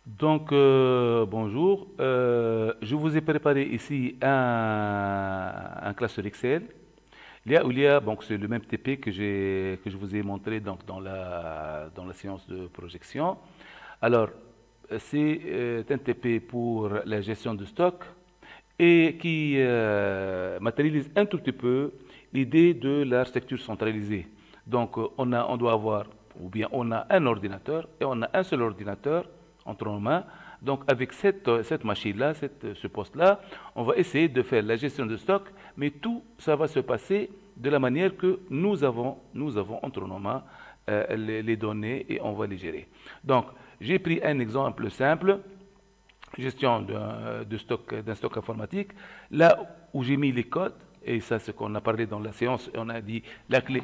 Donc, bonjour. Je vous ai préparé ici un classeur Excel. Donc c'est le même TP que je vous ai montré donc, dans la séance de projection. Alors, c'est un TP pour la gestion de stock et qui matérialise un tout petit peu l'idée de l'architecture centralisée. Donc, on doit avoir, ou bien on a un ordinateur et on a un seul ordinateur entre nos mains. Donc, avec cette machine-là, ce poste-là, on va essayer de faire la gestion de stock, mais tout ça va se passer de la manière que nous avons entre nos mains les données et on va les gérer. Donc, j'ai pris un exemple simple gestion d'un stock informatique, là où j'ai mis les codes, et ça c'est ce qu'on a parlé dans la séance, on a dit la clé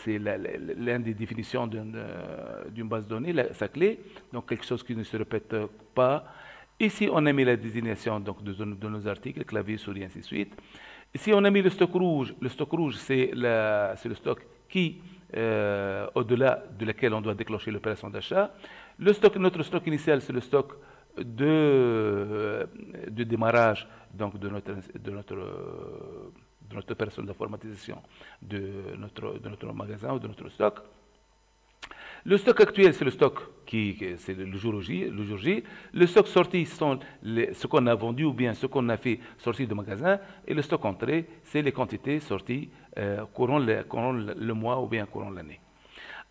c'est l'une des définitions d'une base de données, sa clé, donc quelque chose qui ne se répète pas. Ici on a mis la désignation donc, de nos articles, clavier, souris, ainsi de suite. Ici on a mis le stock rouge c'est le stock qui au-delà de laquelle on doit déclencher l'opération d'achat. Notre stock initial, c'est le stock de démarrage donc de notre opération d'informatisation de notre magasin ou de notre stock. Le stock actuel, c'est le stock c'est le jour J. Le stock sorti, ce sont ce qu'on a vendu ou bien ce qu'on a fait sortir du magasin. Et le stock entré, c'est les quantités sorties courant le mois ou bien courant l'année.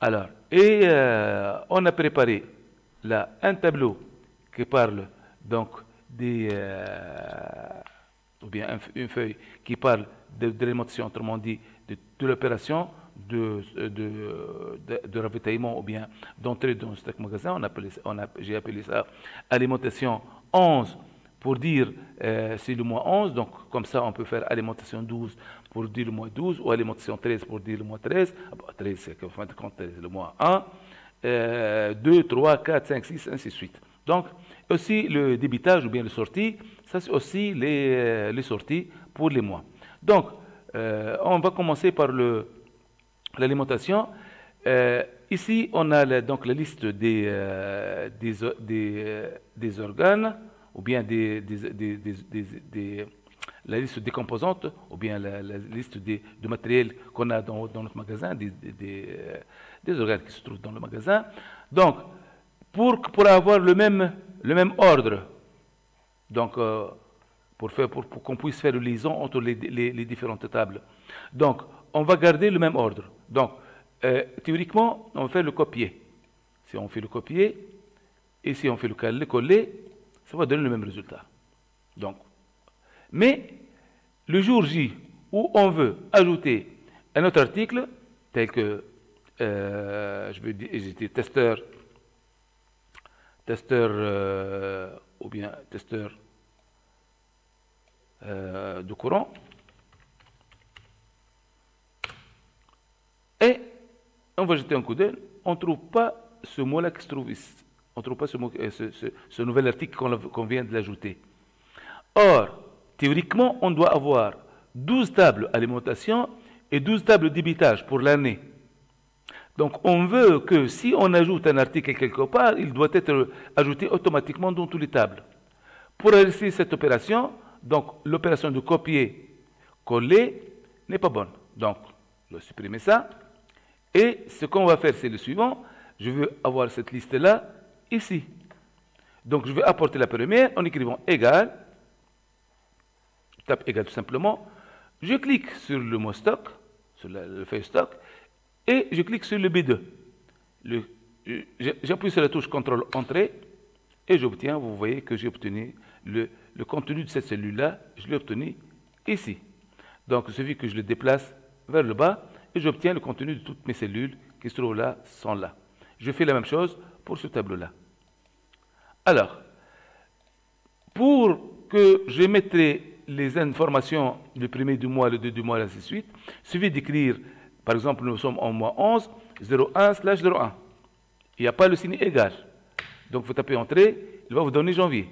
Alors, on a préparé là un tableau qui parle donc ou bien une feuille qui parle de l'émotion, autrement dit, de l'opération de ravitaillement ou bien d'entrée dans chaque magasin. J'ai appelé ça alimentation 11 pour dire c'est le mois 11, donc comme ça on peut faire alimentation 12 pour dire le mois 12 ou alimentation 13 pour dire le mois 13. 13 c'est en fin de compte le mois 1, 2, 3, 4, 5, 6, ainsi de suite. Donc aussi le débitage ou bien le sortie, ça c'est aussi les sorties pour les mois. Donc on va commencer par l'alimentation. Ici, on a donc la liste des organes, ou bien la liste des composantes, ou bien la liste de matériel qu'on a dans notre magasin, des organes qui se trouvent dans le magasin. Donc, pour avoir le même ordre, donc pour qu'on puisse faire une liaison entre les différentes tables. Donc, on va garder le même ordre. Donc, théoriquement, on fait le copier. Si on fait le copier, et si on fait le coller, ça va donner le même résultat. Donc, mais le jour J, où on veut ajouter un autre article, tel que, je vais dire, testeur ou bien testeur de courant, et on va jeter un coup d'œil, on ne trouve pas ce mot-là qui se trouve ici. On ne trouve pas ce nouvel article qu'on vient de l'ajouter. Or, théoriquement, on doit avoir 12 tables alimentation et 12 tables débitage pour l'année. Donc, on veut que si on ajoute un article quelque part, il doit être ajouté automatiquement dans toutes les tables. Pour réussir cette opération, donc l'opération de copier-coller n'est pas bonne. Donc, je vais supprimer ça. Et ce qu'on va faire, c'est le suivant. Je veux avoir cette liste-là ici. Donc, je vais apporter la première en écrivant égal. Je tape égal tout simplement. Je clique sur le mot stock, sur le feuille stock, et je clique sur le B2. J'appuie sur la touche CTRL Entrée, et j'obtiens, vous voyez que j'ai obtenu le contenu de cette cellule-là, je l'ai obtenu ici. Donc, il suffit que je le déplace vers le bas, et j'obtiens le contenu de toutes mes cellules qui se trouvent là, sont là. Je fais la même chose pour ce tableau-là. Alors, pour que je mettrai les informations du premier du mois, le 2 du mois, et ainsi de suite, il suffit d'écrire, par exemple, nous sommes en mois 11, 01/01. Il n'y a pas le signe égal. Donc, vous tapez Entrée, il va vous donner janvier.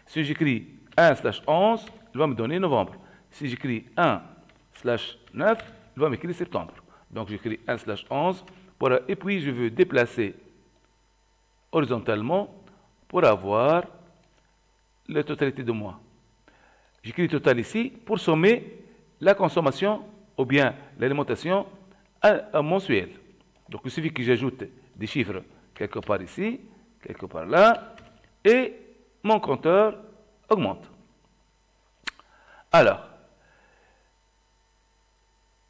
Si j'écris 1/11, il va me donner novembre. Si j'écris 1/9, il va m'écrire septembre. Donc j'écris 1/11, voilà, et puis je veux déplacer horizontalement pour avoir la totalité de mois. J'écris total ici pour sommer la consommation ou bien l'alimentation mensuelle. Donc il suffit que j'ajoute des chiffres quelque part ici, quelque part là, et mon compteur augmente. Alors,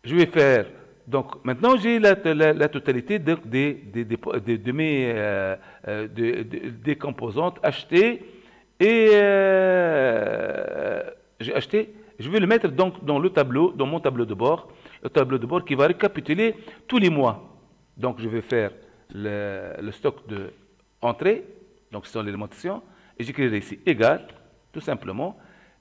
je vais faire, donc maintenant j'ai la totalité de mes des composantes achetées et j'ai acheté, je vais le mettre donc dans le tableau, dans mon tableau de bord, le tableau de bord qui va récapituler tous les mois. Donc je vais faire le stock de entrée, donc c'est l'alimentation, et j'écrirai ici égal, tout simplement,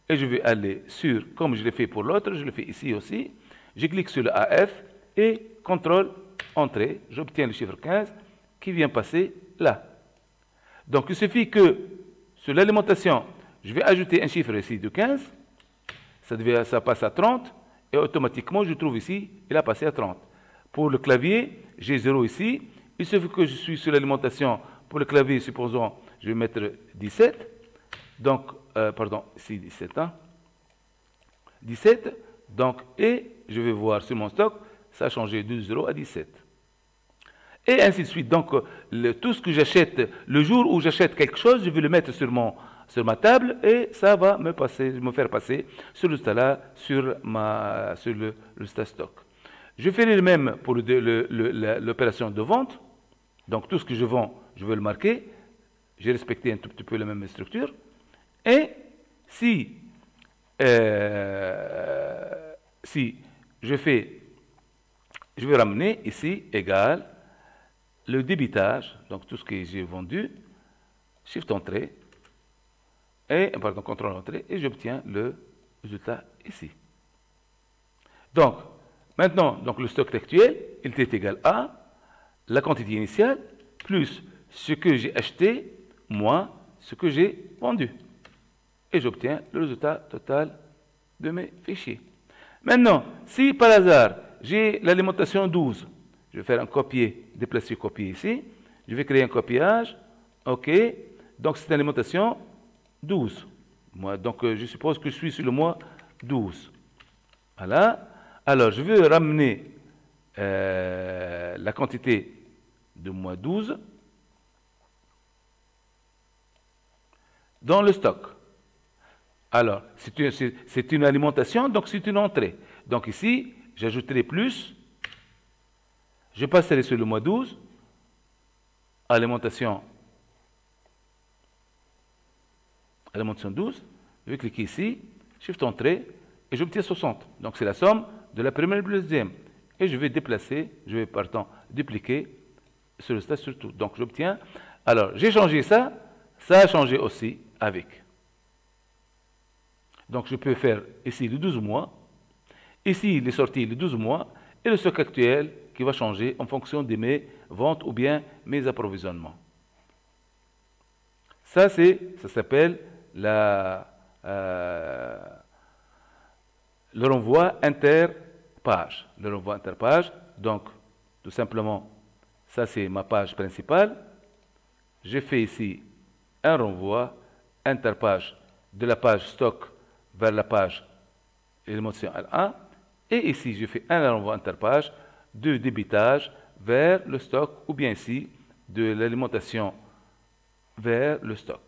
et je vais aller sur, comme je l'ai fait pour l'autre, je le fais ici aussi, je clique sur le AF et contrôle entrée, j'obtiens le chiffre 15 qui vient passer là. Donc il suffit que sur l'alimentation, je vais ajouter un chiffre ici de 15, ça passe à 30, et automatiquement je trouve ici, il a passé à 30. Pour le clavier, j'ai 0 ici, il suffit que je suis sur l'alimentation, pour le clavier, supposons, je vais mettre 17, donc, pardon, ici 17, hein, 17, donc, et je vais voir sur mon stock, ça a changé de 0 à 17. Et ainsi de suite. Donc, tout ce que j'achète, le jour où j'achète quelque chose, je vais le mettre sur ma table et ça va me faire passer sur le stade sur le stade stock. Je ferai le même pour l'opération de vente. Donc, tout ce que je vends, je vais le marquer. J'ai respecté un tout petit peu la même structure. Et si je vais ramener ici égal le débitage, donc tout ce que j'ai vendu, shift entrée, et, pardon, contrôle entrée, et j'obtiens le résultat ici. Donc, maintenant, donc le stock actuel, il est égal à la quantité initiale, plus ce que j'ai acheté, moins ce que j'ai vendu. Et j'obtiens le résultat total de mes fichiers. Maintenant, si par hasard, j'ai l'alimentation 12, je vais faire un copier, déplacer copier ici, je vais créer un copiage, OK, donc c'est une alimentation 12. Donc je suppose que je suis sur le mois 12. Voilà. Alors je vais ramener la quantité du mois 12 dans le stock. Alors, c'est une alimentation, donc c'est une entrée. Donc ici, j'ajouterai plus, je passerai sur le mois 12, alimentation 12, je vais cliquer ici, shift entrée, et j'obtiens 60. Donc c'est la somme de la première et de la deuxième. Et je vais déplacer, je vais dupliquer sur le stade sur tout. Donc j'obtiens, alors j'ai changé ça a changé aussi avec. Donc je peux faire ici les 12 mois, ici les sorties les 12 mois, et le stock actuel qui va changer en fonction de mes ventes ou bien mes approvisionnements. Ça s'appelle le renvoi interpage. Le renvoi interpage, donc tout simplement, ça c'est ma page principale. J'ai fait ici un renvoi interpage de la page stock vers la page élimination L1. Et ici, je fais un renvoi interpage de débitage vers le stock ou bien ici de l'alimentation vers le stock.